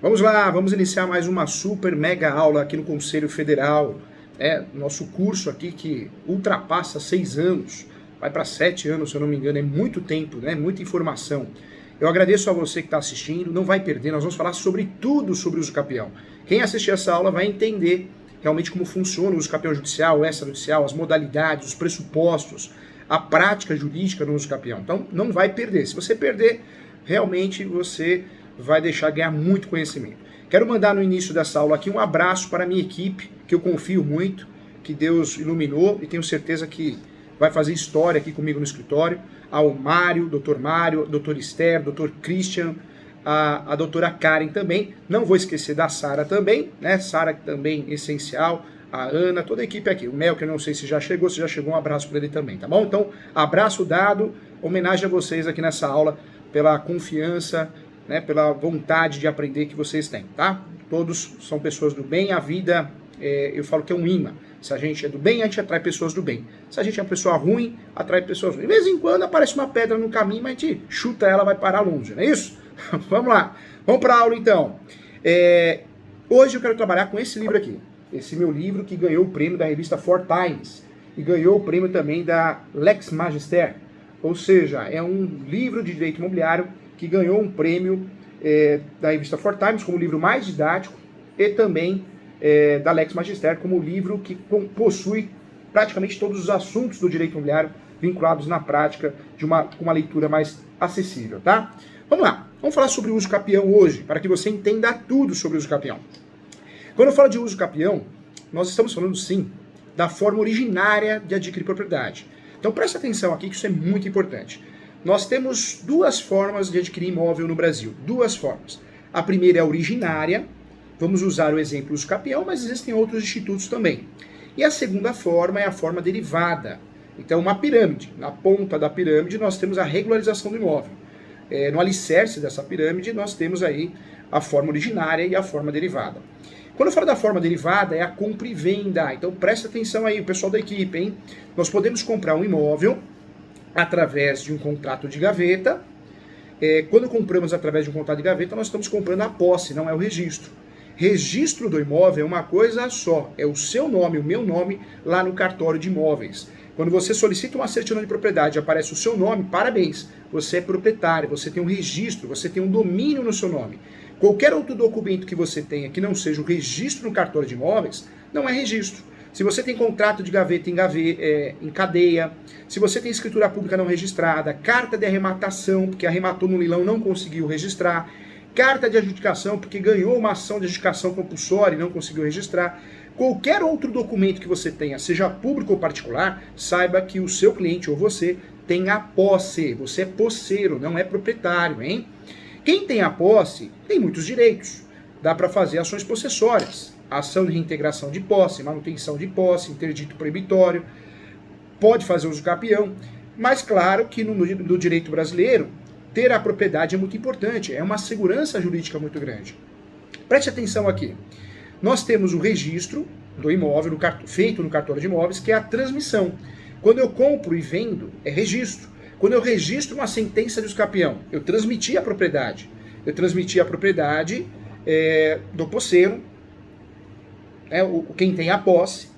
Vamos lá, vamos iniciar mais uma super mega aula aqui no Conselho Federal. Nosso curso aqui que ultrapassa 6 anos, vai para 7 anos, se eu não me engano, é muito tempo, né? Muita informação. Eu agradeço a você que está assistindo, não vai perder, nós vamos falar sobre tudo sobre o uso capião. Quem assistir essa aula vai entender realmente como funciona o uso capião judicial, extrajudicial, as modalidades, os pressupostos, a prática jurídica no uso capião. Então não vai perder. Se você perder, realmente você vai deixar ganhar muito conhecimento. Quero mandar no início dessa aula aqui um abraço para a minha equipe, que eu confio muito, que Deus iluminou e tenho certeza que vai fazer história aqui comigo no escritório. Ao Mário, doutor Esther, doutor Christian, a doutora Karen também. Não vou esquecer da Sara também, né? Sara também essencial, a Ana, toda a equipe aqui. O Mel, que eu não sei se já chegou, um abraço para ele também, tá bom? Então, abraço dado, homenagem a vocês aqui nessa aula, pela confiança, né, pela vontade de aprender que vocês têm, tá? Todos são pessoas do bem, a vida, eu falo que é um imã. Se a gente é do bem, a gente atrai pessoas do bem. Se a gente é uma pessoa ruim, atrai pessoas ruins. De vez em quando aparece uma pedra no caminho, mas a gente chuta ela, vai parar longe, não é isso? Vamos lá, vamos para a aula então. Hoje eu quero trabalhar com esse livro aqui. Esse meu livro que ganhou o prêmio da revista Four Times e ganhou o prêmio também da Lex Magister. Ou seja, é um livro de direito imobiliário que ganhou um prêmio da revista Four Times como o livro mais didático e também da Lex Magister como o livro que possui praticamente todos os assuntos do direito imobiliário vinculados na prática com uma leitura mais acessível, tá? Vamos lá, vamos falar sobre o uso capião hoje, para que você entenda tudo sobre o uso capião. Quando eu falo de uso capião, nós estamos falando sim da forma originária de adquirir propriedade. Então presta atenção aqui que isso é muito importante. Nós temos duas formas de adquirir imóvel no Brasil. Duas formas. A primeira é a originária. Vamos usar o exemplo uso capião, mas existem outros institutos também. E a segunda forma é a forma derivada. Então, uma pirâmide. Na ponta da pirâmide, nós temos a regularização do imóvel. No alicerce dessa pirâmide, nós temos aí a forma originária e a forma derivada. Quando eu falo da forma derivada, é a compra e venda. Então, presta atenção aí, o pessoal da equipe, hein? Nós podemos comprar um imóvel através de um contrato de gaveta. Quando compramos através de um contrato de gaveta, nós estamos comprando a posse, não é o registro. Registro do imóvel é uma coisa só, é o seu nome, o meu nome, lá no cartório de imóveis. Quando você solicita uma certidão de propriedade, aparece o seu nome, parabéns, você é proprietário, você tem um registro, você tem um domínio no seu nome. Qualquer outro documento que você tenha que não seja o registro no cartório de imóveis, não é registro. Se você tem contrato de gaveta em cadeia, se você tem escritura pública não registrada, carta de arrematação, porque arrematou no leilão não conseguiu registrar, carta de adjudicação, porque ganhou uma ação de adjudicação compulsória e não conseguiu registrar, qualquer outro documento que você tenha, seja público ou particular, saiba que o seu cliente ou você tem a posse, você é posseiro, não é proprietário, hein? Quem tem a posse tem muitos direitos, dá para fazer ações possessórias, ação de reintegração de posse, manutenção de posse, interdito proibitório, pode fazer uso capião, mas claro que no direito brasileiro, ter a propriedade é muito importante, é uma segurança jurídica muito grande. Preste atenção aqui, nós temos o registro do imóvel feito no cartório de imóveis, que é a transmissão. Quando eu compro e vendo, é registro. Quando eu registro uma sentença de uso capião, eu transmiti a propriedade. Eu transmiti a propriedade do posseiro, quem tem a posse.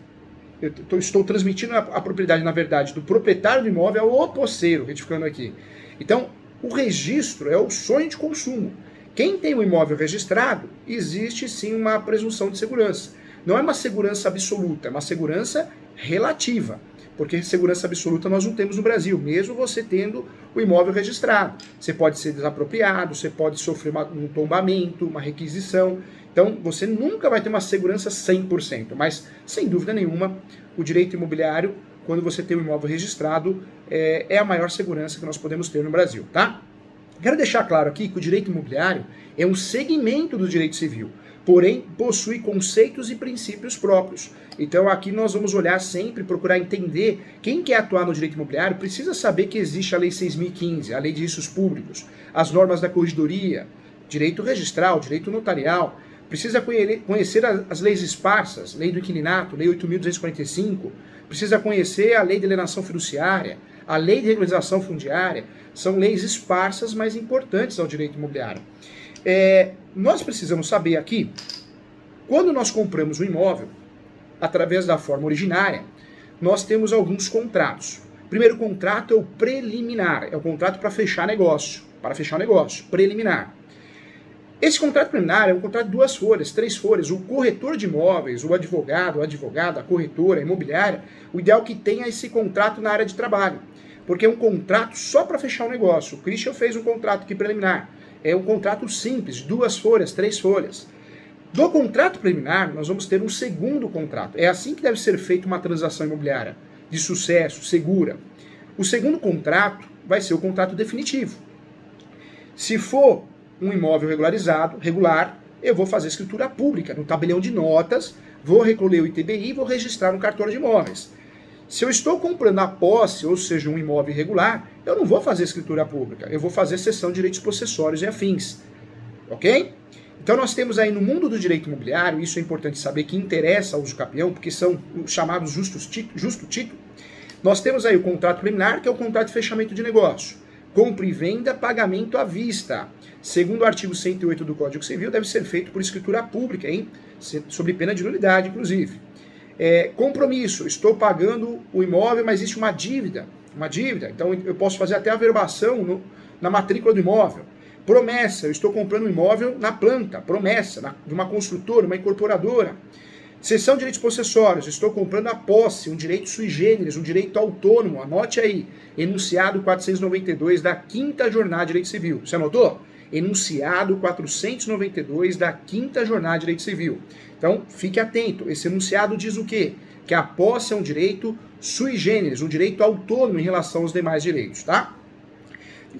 Eu estou transmitindo a propriedade, na verdade, do proprietário do imóvel ao posseiro, retificando aqui. Então, o registro é o sonho de consumo. Quem tem o imóvel registrado, existe sim uma presunção de segurança. Não é uma segurança absoluta, é uma segurança relativa. Porque segurança absoluta nós não temos no Brasil, mesmo você tendo o imóvel registrado. Você pode ser desapropriado, você pode sofrer um tombamento, uma requisição. Então, você nunca vai ter uma segurança 100%, mas, sem dúvida nenhuma, o direito imobiliário, quando você tem o imóvel registrado, é a maior segurança que nós podemos ter no Brasil, tá? Quero deixar claro aqui que o direito imobiliário é um segmento do direito civil, porém, possui conceitos e princípios próprios. Então, aqui nós vamos olhar sempre, procurar entender, quem quer atuar no direito imobiliário precisa saber que existe a Lei 6.015, a Lei de Registros Públicos, as normas da corregedoria, direito registral, direito notarial, precisa conhecer as leis esparsas, Lei do Inquilinato, Lei 8.245, precisa conhecer a Lei de Alienação Fiduciária, a Lei de Regularização Fundiária, são leis esparsas, mas importantes ao direito imobiliário. Nós precisamos saber aqui, quando nós compramos um imóvel, através da forma originária, nós temos alguns contratos. O primeiro contrato é o preliminar, é o contrato para fechar negócio, preliminar. Esse contrato preliminar é um contrato de 2 folhas, 3 folhas. O corretor de imóveis, o advogado, a advogada, a corretora, a imobiliária, o ideal é que tenha esse contrato na área de trabalho, porque é um contrato só para fechar o negócio. O Christian fez um contrato aqui preliminar, é um contrato simples, 2 folhas, 3 folhas. Do contrato preliminar, nós vamos ter um segundo contrato. É assim que deve ser feita uma transação imobiliária, de sucesso, segura. O segundo contrato vai ser o contrato definitivo. Se for um imóvel regular, eu vou fazer escritura pública no tabelião de notas, vou recolher o ITBI e vou registrar no cartório de imóveis. Se eu estou comprando a posse, ou seja, um imóvel irregular, eu não vou fazer escritura pública, eu vou fazer cessão de direitos possessórios e afins. Ok? Então nós temos aí no mundo do direito imobiliário, isso é importante saber, que interessa ao uso capião, porque são os chamados justo título, nós temos aí o contrato preliminar, que é o contrato de fechamento de negócio. Compra e venda, pagamento à vista. Segundo o artigo 108 do Código Civil, deve ser feito por escritura pública, hein? Sob pena de nulidade, inclusive. Compromisso, estou pagando o imóvel, mas existe uma dívida, então eu posso fazer até a averbação na matrícula do imóvel. Promessa, eu estou comprando um imóvel na planta, promessa, de uma construtora, uma incorporadora. Cessão de direitos possessórios, estou comprando a posse, um direito sui generis, um direito autônomo, anote aí, enunciado 492 da 5ª Jornada de Direito Civil. Você anotou? Enunciado 492 da 5ª Jornada de Direito Civil. Então, fique atento, esse enunciado diz o quê? Que a posse é um direito sui generis, um direito autônomo em relação aos demais direitos, tá?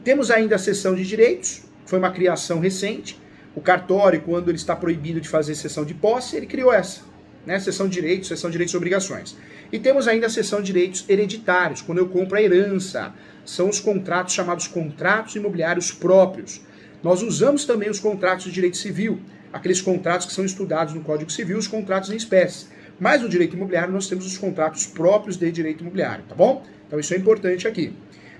Temos ainda a cessão de direitos, foi uma criação recente. O cartório, quando ele está proibido de fazer cessão de posse, ele criou essa, né? Cessão de direitos e obrigações. E temos ainda a cessão de direitos hereditários, quando eu compro a herança. São os contratos chamados contratos imobiliários próprios. Nós usamos também os contratos de direito civil, aqueles contratos que são estudados no Código Civil, os contratos em espécie. Mas no direito imobiliário nós temos os contratos próprios de direito imobiliário, tá bom? Então isso é importante aqui.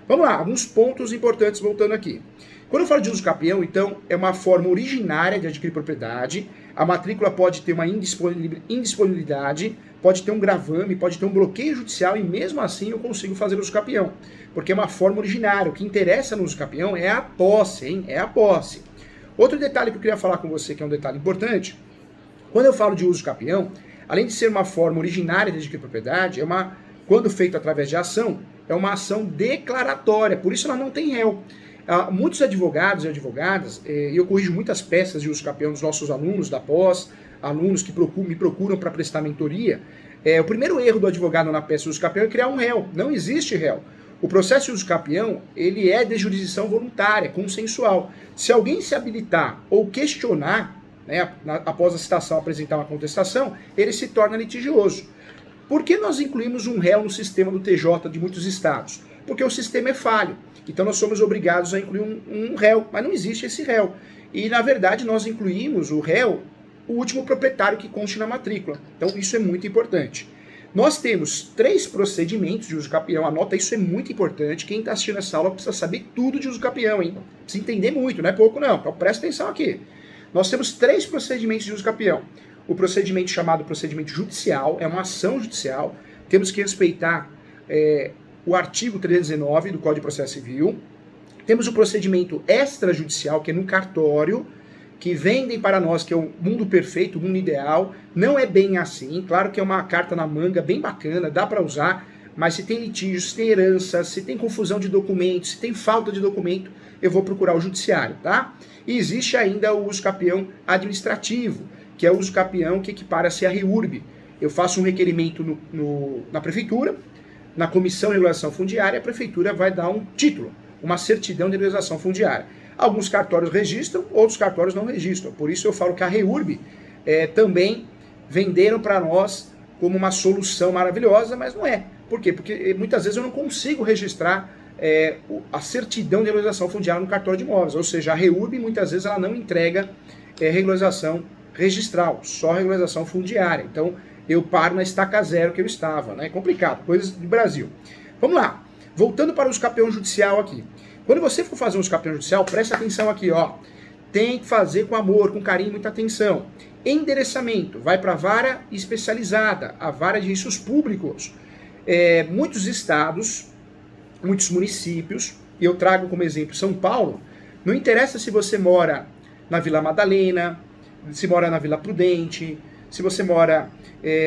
Vamos lá, alguns pontos importantes voltando aqui. Quando eu falo de uso capião, então, é uma forma originária de adquirir propriedade. A matrícula pode ter uma indisponibilidade, pode ter um gravame, pode ter um bloqueio judicial e mesmo assim eu consigo fazer uso capião. Porque é uma forma originária. O que interessa no uso capião é a posse, hein? É a posse. Outro detalhe que eu queria falar com você, que é um detalhe importante, quando eu falo de uso capião, além de ser uma forma originária de adquirir propriedade, quando feito através de ação, é uma ação declaratória, por isso ela não tem réu. Muitos advogados e advogadas, e eu corrijo muitas peças de uso capião dos nossos alunos da pós, alunos que me procuram para prestar mentoria, o primeiro erro do advogado na peça de uso capião é criar um réu. Não existe réu. O processo de uso capião, ele é de jurisdição voluntária, consensual. Se alguém se habilitar ou questionar, né, após a citação apresentar uma contestação, ele se torna litigioso. Por que nós incluímos um réu no sistema do TJ de muitos estados? Porque o sistema é falho. Então nós somos obrigados a incluir um réu, mas não existe esse réu. E na verdade nós incluímos o réu, o último proprietário que conste na matrícula. Então isso é muito importante. Nós temos 3 procedimentos de uso capião, anota, isso é muito importante. Quem está assistindo essa aula precisa saber tudo de uso capião, hein? Precisa entender muito, não é pouco não. Então presta atenção aqui. Nós temos 3 procedimentos de uso capião. O procedimento chamado procedimento judicial, é uma ação judicial. Temos que respeitar o artigo 319 do Código de Processo Civil. Temos o procedimento extrajudicial, que é no cartório, que vendem para nós que é o mundo perfeito, o mundo ideal. Não é bem assim. Claro que é uma carta na manga bem bacana, dá para usar, mas se tem litígios, se tem herança, se tem confusão de documentos, se tem falta de documento, eu vou procurar o judiciário, tá? E existe ainda o uso capião administrativo, que é o uso capião que equipara-se a REURB. Eu faço um requerimento na prefeitura, na comissão de regulação fundiária, a prefeitura vai dar um título, uma certidão de regularização fundiária. Alguns cartórios registram, outros cartórios não registram. Por isso eu falo que a REURB também venderam para nós como uma solução maravilhosa, mas não é. Por quê? Porque muitas vezes eu não consigo registrar a certidão de regularização fundiária no cartório de imóveis. Ou seja, a REURB muitas vezes ela não entrega regularização registral, só regularização fundiária. Então eu paro na estaca zero que eu estava, né? É complicado, coisas do Brasil. Vamos lá, voltando para o uso capião judicial aqui. Quando você for fazer um uso capião judicial, presta atenção aqui, ó. tem que fazer com amor, com carinho, muita atenção. Endereçamento, vai para a vara especializada, a vara de registros públicos. Muitos estados, muitos municípios, e eu trago como exemplo São Paulo, não interessa se você mora na Vila Madalena, se mora na Vila Prudente, se você mora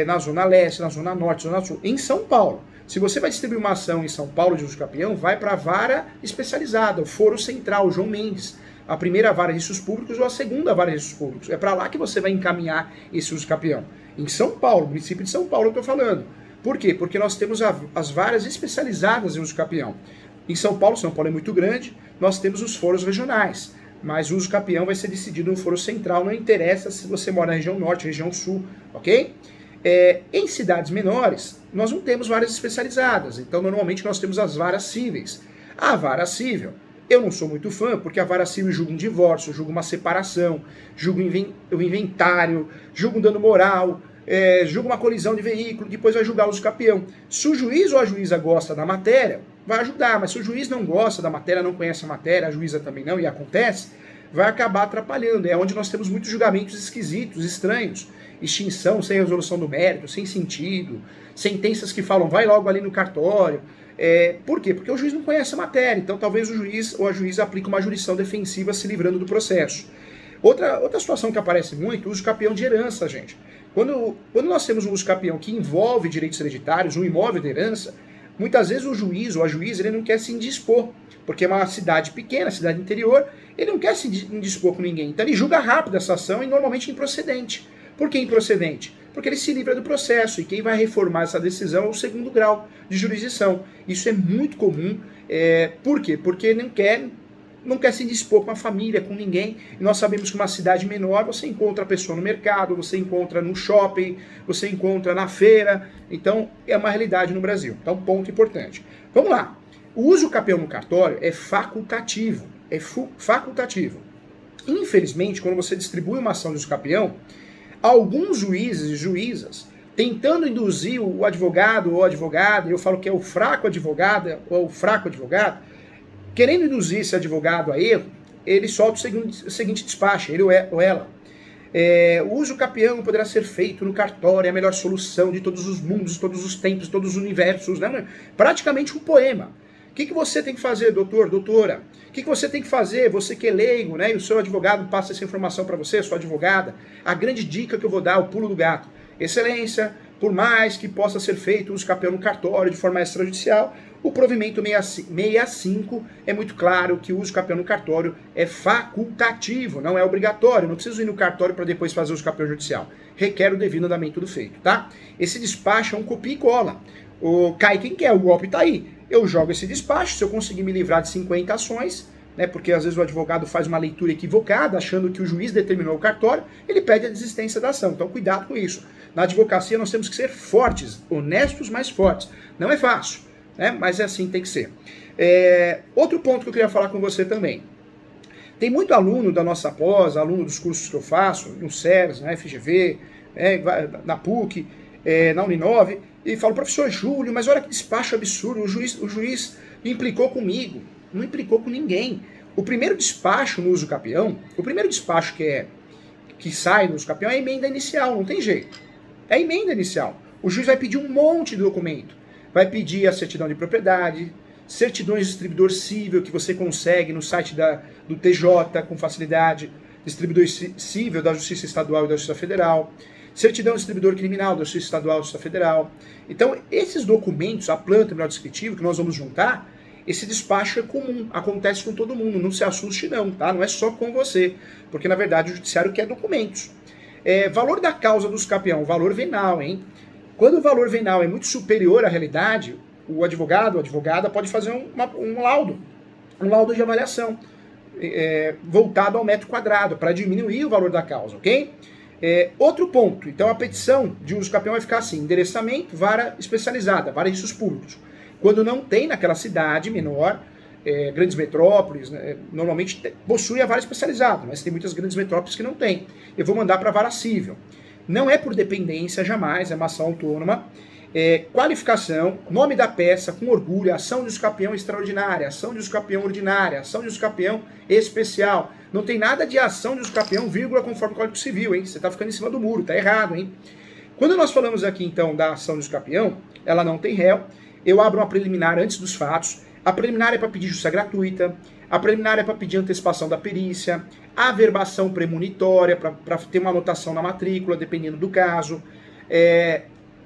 na Zona Leste, na Zona Norte, Zona Sul, em São Paulo. Se você vai distribuir uma ação em São Paulo de uso capião, vai para a vara especializada, o Foro Central, João Mendes, a primeira vara de registros públicos ou a segunda vara de registros públicos. É para lá que você vai encaminhar esse uso capião. Em São Paulo, município de São Paulo eu estou falando. Por quê? Porque nós temos as varas especializadas em uso capião. Em São Paulo é muito grande, nós temos os foros regionais. Mas o uso capião vai ser decidido no Foro Central, não interessa se você mora na região Norte, região Sul, ok? Em cidades menores, nós não temos varas especializadas, então normalmente nós temos as varas cíveis. A vara cível, eu não sou muito fã, porque a vara civil julga um divórcio, julga uma separação, julga o inventário, julga um dano moral, julga uma colisão de veículo, depois vai julgar o uso capião. Se o juiz ou a juíza gosta da matéria, vai ajudar, mas se o juiz não gosta da matéria, não conhece a matéria, a juíza também não, e acontece, vai acabar atrapalhando. É onde nós temos muitos julgamentos esquisitos, estranhos, extinção sem resolução do mérito, sem sentido, sentenças que falam, vai logo ali no cartório. Por quê? Porque o juiz não conhece a matéria, então talvez o juiz ou a juíza aplique uma jurisdição defensiva se livrando do processo. Outra situação que aparece muito, o uso capião de herança, gente. Quando nós temos um uso capião que envolve direitos hereditários, um imóvel de herança, muitas vezes o juiz ou a juíza ele não quer se indispor, porque é uma cidade pequena, cidade interior, ele não quer se indispor com ninguém. Então ele julga rápido essa ação e normalmente improcedente. Por que improcedente? Porque ele se livra do processo e quem vai reformar essa decisão é o segundo grau de jurisdição. Isso é muito comum. Por quê? Porque não quer se dispor com a família, com ninguém. E nós sabemos que uma cidade menor, você encontra a pessoa no mercado, você encontra no shopping, você encontra na feira. Então, é uma realidade no Brasil. Então, ponto importante. Vamos lá. O uso capião no cartório é facultativo. Facultativo. Infelizmente, quando você distribui uma ação de uso capião, alguns juízes e juízas, tentando induzir o advogado ou a advogada, eu falo que é o fraco advogado ou o fraco advogado, querendo induzir esse advogado a erro, ele solta o seguinte despacho, ele ou ela. O uso capião poderá ser feito no cartório, é a melhor solução de todos os mundos, de todos os tempos, de todos os universos, né? Praticamente um poema. O que você tem que fazer, doutor, doutora? O que você tem que fazer, você que é leigo, né? E o seu advogado passa essa informação para você, a sua advogada. A grande dica que eu vou dar, o pulo do gato. Excelência, por mais que possa ser feito o uso capião no cartório de forma extrajudicial, o provimento 65 é muito claro que o uso capião no cartório é facultativo, não é obrigatório. Não preciso ir no cartório para depois fazer o uso capião judicial. Requer o devido andamento do feito, tá? Esse despacho é um copia e cola. Cai quem quer, o golpe tá aí. Eu jogo esse despacho, se eu conseguir me livrar de 50 ações, né, porque às vezes o advogado faz uma leitura equivocada, achando que o juiz determinou o cartório, ele pede a desistência da ação. Então cuidado com isso. Na advocacia nós temos que ser fortes, honestos, mas fortes. Não é fácil, né, mas é assim que tem que ser. Outro ponto que eu queria falar com você também. Tem muito aluno da nossa pós, aluno dos cursos que eu faço, no SERS, na FGV, na PUC, na Uninove, e fala, professor Júlio, mas olha que despacho absurdo, o juiz implicou comigo. Não implicou com ninguém. O primeiro despacho no uso capião, o primeiro despacho que sai no uso capião é a emenda inicial, não tem jeito. É a emenda inicial. O juiz vai pedir um monte de documento. Vai pedir a certidão de propriedade, certidões de distribuidor cível que você consegue no site do TJ com facilidade, distribuidor cível da Justiça Estadual e da Justiça Federal, certidão de distribuidor criminal da Justiça Estadual e da Justiça Federal. Então, esses documentos, a planta terminal descritivo que nós vamos juntar, esse despacho é comum, acontece com todo mundo, não se assuste não, tá? Não é só com você, porque na verdade o judiciário quer documentos. Valor da causa do uso capião, valor venal, hein? Quando o valor venal é muito superior à realidade, o advogado ou a advogada pode fazer um laudo de avaliação, voltado ao metro quadrado, para diminuir o valor da causa, ok? Outro ponto, então a petição de uso capião vai ficar assim, endereçamento, vara especializada, vara de registros públicos. Quando não tem naquela cidade menor, grandes metrópoles, né, normalmente possui a vara especializada, mas tem muitas grandes metrópoles que não tem. Eu vou mandar para a vara cível. Não é por dependência jamais, é uma ação autônoma. qualificação, nome da peça, com orgulho, ação de uso campeão extraordinária, ação de uso campeão ordinária, ação de uso campeão especial. Não tem nada de ação de uso campeão, vírgula, conforme o Código Civil, hein? Você tá ficando em cima do muro, tá errado, hein? Quando nós falamos aqui, então, da ação de uso campeão, ela não tem réu, eu abro uma preliminar antes dos fatos, a preliminar é para pedir justiça gratuita, a preliminar é para pedir antecipação da perícia, a averbação premonitória, para ter uma anotação na matrícula, dependendo do caso,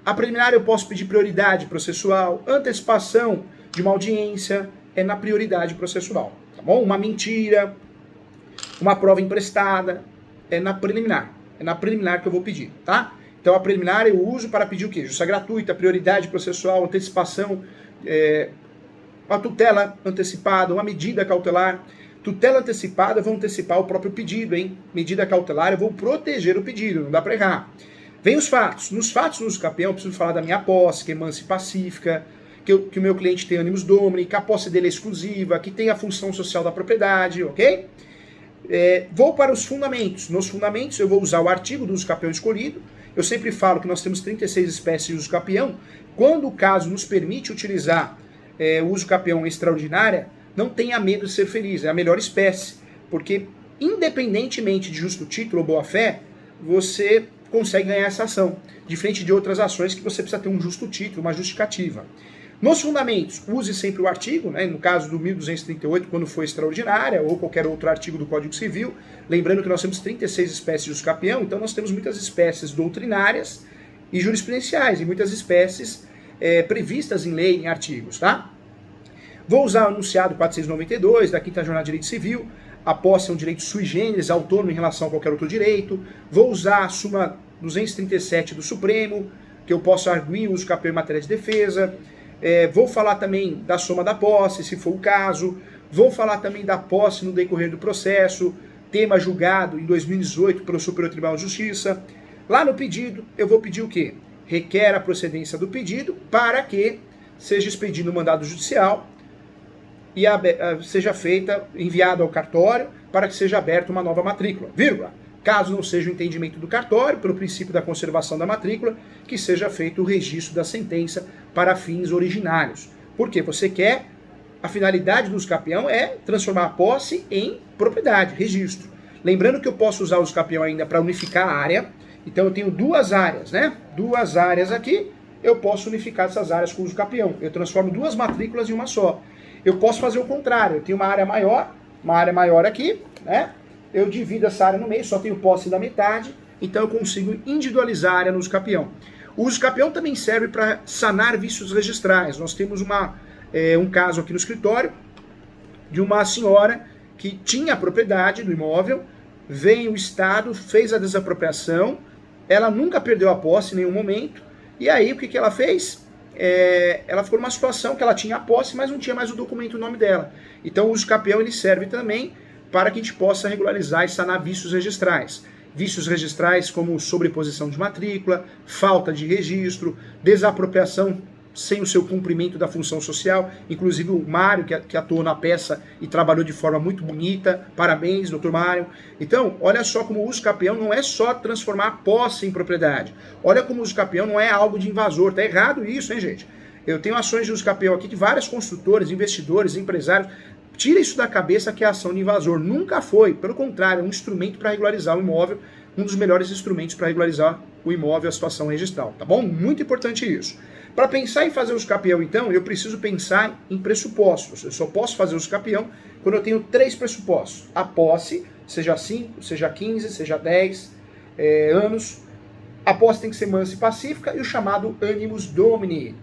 a preliminar eu posso pedir prioridade processual, antecipação de uma audiência é na prioridade processual, tá bom? Uma mentira, uma prova emprestada, é na preliminar que eu vou pedir, tá? Então a preliminar eu uso para pedir o quê? Justiça gratuita, prioridade processual, antecipação, uma tutela antecipada, uma medida cautelar. Tutela antecipada, eu vou antecipar o próprio pedido, hein? Medida cautelar, eu vou proteger o pedido, não dá para errar. Vem os fatos. Nos fatos no uso campeão, eu preciso falar da minha posse, que é mansa e pacífica, que o meu cliente tem ânimos domini, que a posse dele é exclusiva, que tem a função social da propriedade, ok? Vou para os fundamentos. Nos fundamentos, eu vou usar o artigo do uso campeão escolhido. Eu sempre falo que nós temos 36 espécies de uso campeão. Quando o caso nos permite utilizar o uso campeão extraordinária, não tenha medo de ser feliz, é a melhor espécie. Porque, independentemente de justo título ou boa-fé, você consegue ganhar essa ação, diferente de outras ações que você precisa ter um justo título, uma justificativa. Nos fundamentos, use sempre o artigo, né, no caso do 1238, quando for extraordinária, ou qualquer outro artigo do Código Civil, lembrando que nós temos 36 espécies de uso campeão, então nós temos muitas espécies doutrinárias e jurisprudenciais, e muitas espécies previstas em lei, em artigos, tá? Vou usar o enunciado 492 da 5ª Jornada de Direito Civil. A posse é um direito sui generis, autônomo em relação a qualquer outro direito. Vou usar a súmula 237 do Supremo, que eu posso arguir o uso campeão em matéria de defesa. Vou falar também da soma da posse, se for o caso. Vou falar também da posse no decorrer do processo, tema julgado em 2018 pelo Superior Tribunal de Justiça. Lá no pedido, eu vou pedir o quê? Requer a procedência do pedido para que seja expedido o mandado judicial e seja enviado ao cartório para que seja aberta uma nova matrícula, vírgula. Caso não seja o entendimento do cartório, pelo princípio da conservação da matrícula, que seja feito o registro da sentença para fins originários. Porque você quer, a finalidade do uso campeão é transformar a posse em propriedade, registro. Lembrando que eu posso usar o uso campeão ainda para unificar a área, então eu tenho duas áreas, né? Duas áreas aqui, eu posso unificar essas áreas com o uso campeão. Eu transformo duas matrículas em uma só. Eu posso fazer o contrário, eu tenho uma área maior aqui, né? Eu divido essa área no meio, só tenho posse da metade, então eu consigo individualizar a área no uso campeão. O uso campeão também serve para sanar vícios registrais. Nós temos um caso aqui no escritório de uma senhora que tinha a propriedade do imóvel, veio o Estado, fez a desapropriação, ela nunca perdeu a posse em nenhum momento, e aí o que ela fez? Ela ficou numa situação que ela tinha a posse, mas não tinha mais o documento no nome dela. Então o uso campeão ele serve também para que a gente possa regularizar e sanar vícios registrais. Vícios registrais como sobreposição de matrícula, falta de registro, desapropriação sem o seu cumprimento da função social. Inclusive o Mário, que atuou na peça e trabalhou de forma muito bonita. Parabéns, doutor Mário. Então, olha só como o uso campeão não é só transformar a posse em propriedade. Olha como o uso campeão não é algo de invasor. Tá errado isso, hein, gente? Eu tenho ações de uso campeão aqui de várias construtoras, investidores, empresários. Tira isso da cabeça que é ação de invasor. Nunca foi. Pelo contrário, é um instrumento para regularizar o imóvel, um dos melhores instrumentos para regularizar o imóvel, a situação registral. Tá bom? Muito importante isso. Para pensar em fazer uso campeão, então, eu preciso pensar em pressupostos. Eu só posso fazer uso campeão quando eu tenho 3 pressupostos. A posse, seja 5, seja 15, seja 10 anos. A posse tem que ser mansa e pacífica e o chamado animus domini,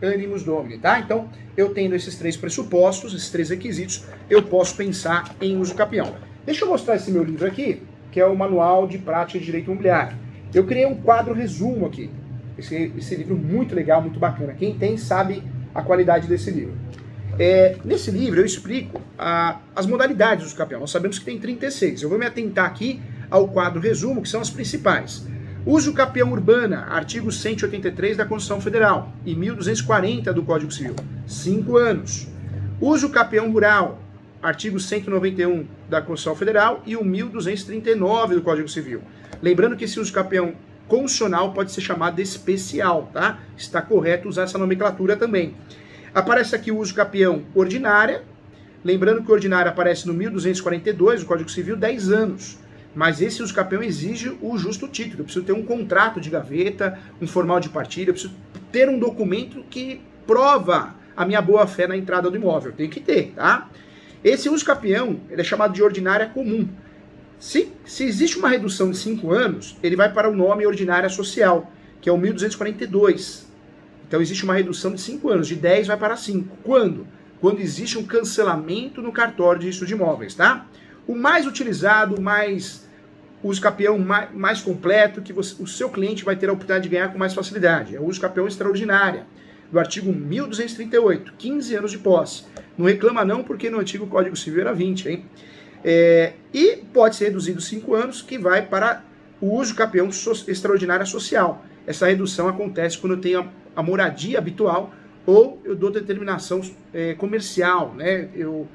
tá? Então, eu tendo esses 3 pressupostos, esses 3 requisitos, eu posso pensar em uso campeão. Deixa eu mostrar esse meu livro aqui, que é o Manual de Prática de Direito Imobiliário. Eu criei um quadro resumo aqui. Esse livro muito legal, muito bacana. Quem tem sabe a qualidade desse livro. Nesse livro eu explico as modalidades do uso campeão. Nós sabemos que tem 36. Eu vou me atentar aqui ao quadro resumo, que são as principais. Uso campeão urbana, artigo 183 da Constituição Federal e 1240 do Código Civil, 5 anos. Uso campeão rural, artigo 191 da Constituição Federal e o 1239 do Código Civil. Lembrando que esse uso campeão constitucional pode ser chamado de especial, tá? Está correto usar essa nomenclatura também. Aparece aqui o uso capião ordinária, lembrando que ordinária aparece no 1242, o Código Civil, 10 anos. Mas esse uso capião exige o justo título. Eu preciso ter um contrato de gaveta, um formal de partilha, eu preciso ter um documento que prova a minha boa-fé na entrada do imóvel. Tem que ter, tá? Esse uso capião, ele é chamado de ordinária comum. Se existe uma redução de 5 anos, ele vai para o nome ordinária social, que é o 1242. Então existe uma redução de 5 anos, de 10 vai para 5. Quando? Quando existe um cancelamento no cartório de registro de imóveis, tá? O mais utilizado, o uso capião mais completo, que o seu cliente vai ter a oportunidade de ganhar com mais facilidade. É o uso capião extraordinária, do artigo 1238, 15 anos de posse. Não reclama não, porque no antigo Código Civil era 20, hein? E pode ser reduzido 5 anos, que vai para o uso capião extraordinária social. Essa redução acontece quando eu tenho a moradia habitual ou eu dou determinação comercial, né? Eu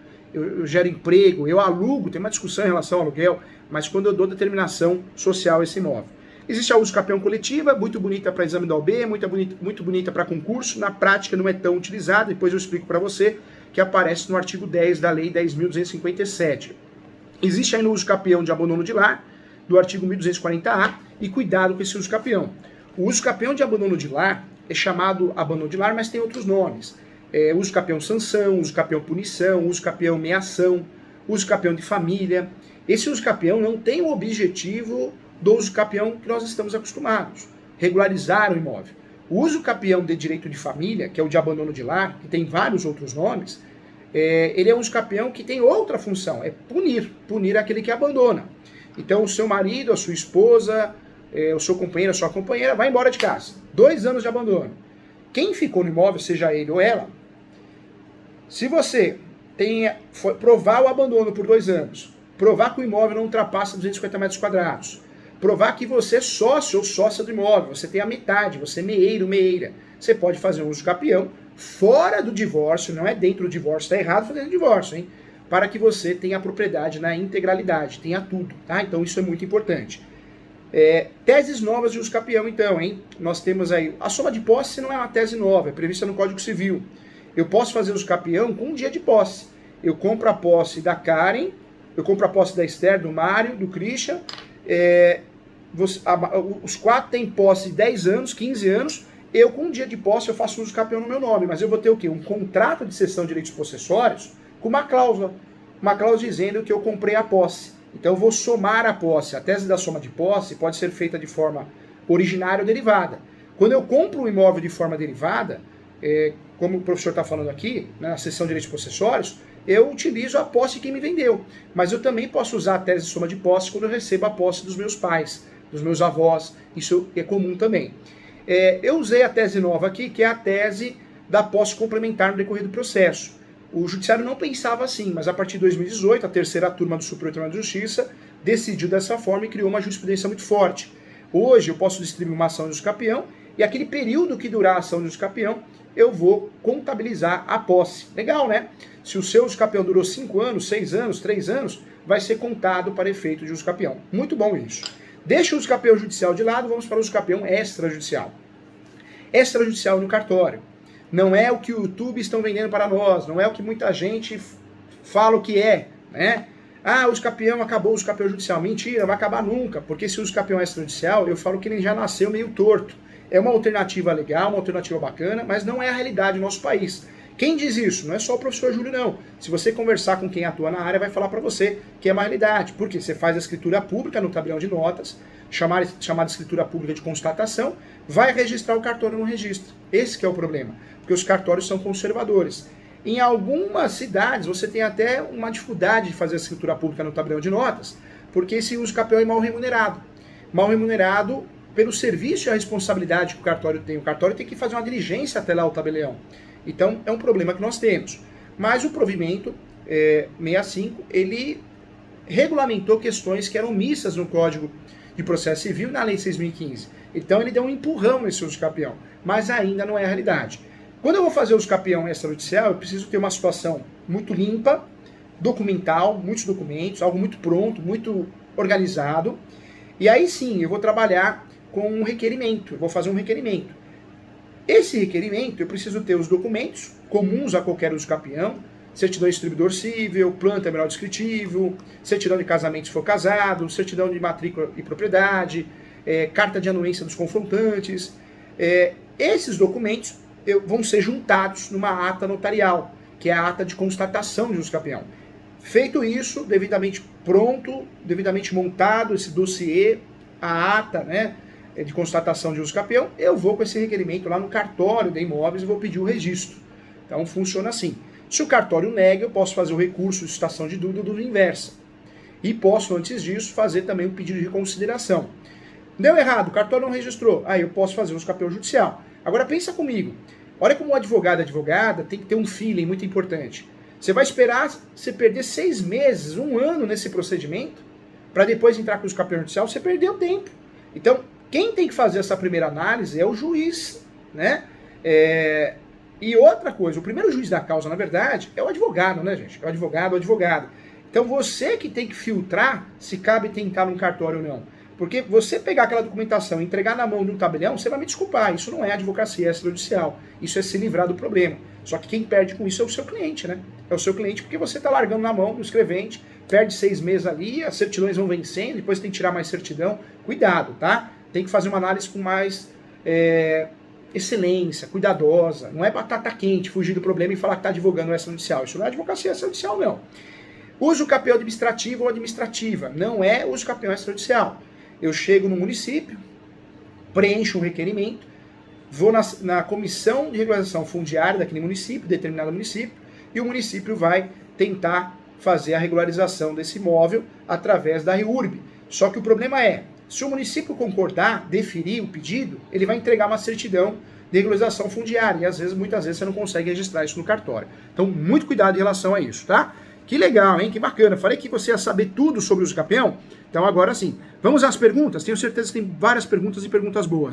gero emprego, eu alugo, tem uma discussão em relação ao aluguel, mas quando eu dou determinação social a esse imóvel. Existe a uso capião coletiva, muito bonita para exame da OAB, muito bonita para concurso, na prática não é tão utilizada, depois eu explico para você, que aparece no artigo 10 da Lei 10.257. Existe ainda o uso capião de abandono de lar, do artigo 1240-A, e cuidado com esse uso capião. O uso capião de abandono de lar é chamado abandono de lar, mas tem outros nomes. Uso capião sanção, uso capião punição, uso capião meação, uso capião de família. Esse uso capião não tem o objetivo do uso capião que nós estamos acostumados, regularizar o imóvel. O uso capião de direito de família, que é o de abandono de lar, que tem vários outros nomes, ele é um uso capião que tem outra função, é punir aquele que abandona. Então o seu marido, a sua esposa, o seu companheiro, a sua companheira vai embora de casa. 2 anos de abandono. Quem ficou no imóvel, seja ele ou ela, se você provar o abandono por 2 anos, provar que o imóvel não ultrapassa 250 metros quadrados, provar que você é sócio ou sócia do imóvel, você tem a metade, você é meeiro, meeira, você pode fazer um uso capião fora do divórcio, não é dentro do divórcio, está errado fazer divórcio, hein? Para que você tenha a propriedade na integralidade, tenha tudo, tá? Então isso é muito importante. Teses novas de uso capião, então, hein? Nós temos aí, a soma de posse não é uma tese nova, é prevista no Código Civil. Eu posso fazer uso capião com um dia de posse. Eu compro a posse da Karen, eu compro a posse da Esther, do Mário, do Christian, os 4 têm posse de 10 anos, 15 anos, eu com um dia de posse eu faço uso capião no meu nome, mas eu vou ter o quê? Um contrato de cessão de direitos possessórios com uma cláusula dizendo que eu comprei a posse. Então eu vou somar a posse. A tese da soma de posse pode ser feita de forma originária ou derivada. Quando eu compro um imóvel de forma derivada, como o professor está falando aqui, na cessão de direitos possessórios, eu utilizo a posse de quem me vendeu. Mas eu também posso usar a tese de soma de posse quando eu recebo a posse dos meus pais, dos meus avós. Isso é comum também. Eu usei a tese nova aqui, que é a tese da posse complementar no decorrer do processo. O judiciário não pensava assim, mas a partir de 2018, a terceira turma do Superior Tribunal de Justiça decidiu dessa forma e criou uma jurisprudência muito forte. Hoje eu posso distribuir uma ação de uso capião e aquele período que durar a ação de uso capião, eu vou contabilizar a posse. Legal, né? Se o seu uso capião durou 5 anos, 6 anos, 3 anos, vai ser contado para efeito de uso capião. Muito bom isso. Deixa o uso capião judicial de lado, vamos para o uso capião extrajudicial. Extrajudicial no cartório. Não é o que o YouTube estão vendendo para nós, não é o que muita gente fala o que é, né? Ah, o uso capião acabou o uso capião judicial. Mentira, vai acabar nunca, porque esse uso capião extrajudicial, eu falo que ele já nasceu meio torto. É uma alternativa legal, uma alternativa bacana, mas não é a realidade do nosso país. Quem diz isso? Não é só o professor Júlio, não. Se você conversar com quem atua na área, vai falar para você que é uma realidade. Porque você faz a escritura pública no tabelião de notas, chamada escritura pública de constatação, vai registrar o cartório no registro. Esse que é o problema, porque os cartórios são conservadores. Em algumas cidades, você tem até uma dificuldade de fazer a escritura pública no tabelião de notas, porque esse uso capião é mal remunerado. Mal remunerado pelo serviço e a responsabilidade que o cartório tem. O cartório tem que fazer uma diligência até lá o tabelião. Então, é um problema que nós temos. Mas o provimento 65, ele regulamentou questões que eram omissas no Código de Processo Civil e na Lei 6.015. Então, ele deu um empurrão nesse uso capião. Mas ainda não é a realidade. Quando eu vou fazer o uso capião extrajudicial, eu preciso ter uma situação muito limpa, documental, muitos documentos, algo muito pronto, muito organizado. E aí sim, eu vou trabalhar com um requerimento. Eu vou fazer um requerimento. Esse requerimento, eu preciso ter os documentos comuns a qualquer uso capião, certidão de distribuidor civil, plano terminal descritivo, certidão de casamento se for casado, certidão de matrícula e propriedade, carta de anuência dos confrontantes. Esses documentos vão ser juntados numa ata notarial, que é a ata de constatação de uso capião. Feito isso, devidamente pronto, devidamente montado esse dossiê, a ata, né, de constatação de uso capião, eu vou com esse requerimento lá no cartório de imóveis e vou pedir o registro. Então funciona assim. Se o cartório nega, eu posso fazer o recurso de citação de dúvida inversa. E posso, antes disso, fazer também o pedido de reconsideração. Deu errado, o cartório não registrou. Aí eu posso fazer o uso capião judicial. Agora pensa comigo. Olha como o advogado e advogada tem que ter um feeling muito importante. Você vai esperar você perder 6 meses, 1 ano nesse procedimento, para depois entrar com o uso capião judicial, você perdeu tempo. Então, quem tem que fazer essa primeira análise é o juiz, né? E outra coisa, o primeiro juiz da causa, na verdade, é o advogado, né, gente? É o advogado, Então você que tem que filtrar se cabe tentar num cartório ou não. Porque você pegar aquela documentação e entregar na mão de um tabelião, você vai me desculpar, isso não é advocacia extrajudicial. Isso é se livrar do problema. Só que quem perde com isso é o seu cliente, né? É o seu cliente porque você está largando na mão do escrevente, perde 6 meses ali, as certidões vão vencendo, depois tem que tirar mais certidão. Cuidado, tá? Tem que fazer uma análise com mais excelência, cuidadosa. Não é batata quente, fugir do problema e falar que está advogando o extrajudicial. Isso não é advocacia extrajudicial, não. Uso capião administrativo ou administrativa. Não é uso capião extrajudicial. Eu chego no município, preencho um requerimento, vou na comissão de regularização fundiária daquele município, determinado município, e o município vai tentar fazer a regularização desse imóvel através da REURB. Só que o problema é, se o município concordar, deferir o pedido, ele vai entregar uma certidão de regularização fundiária, e às vezes, muitas vezes, você não consegue registrar isso no cartório. Então, muito cuidado em relação a isso, tá? Que legal, hein? Que bacana. Falei que você ia saber tudo sobre o uso capião. Então, agora sim. Vamos às perguntas? Tenho certeza que tem várias perguntas e perguntas boas.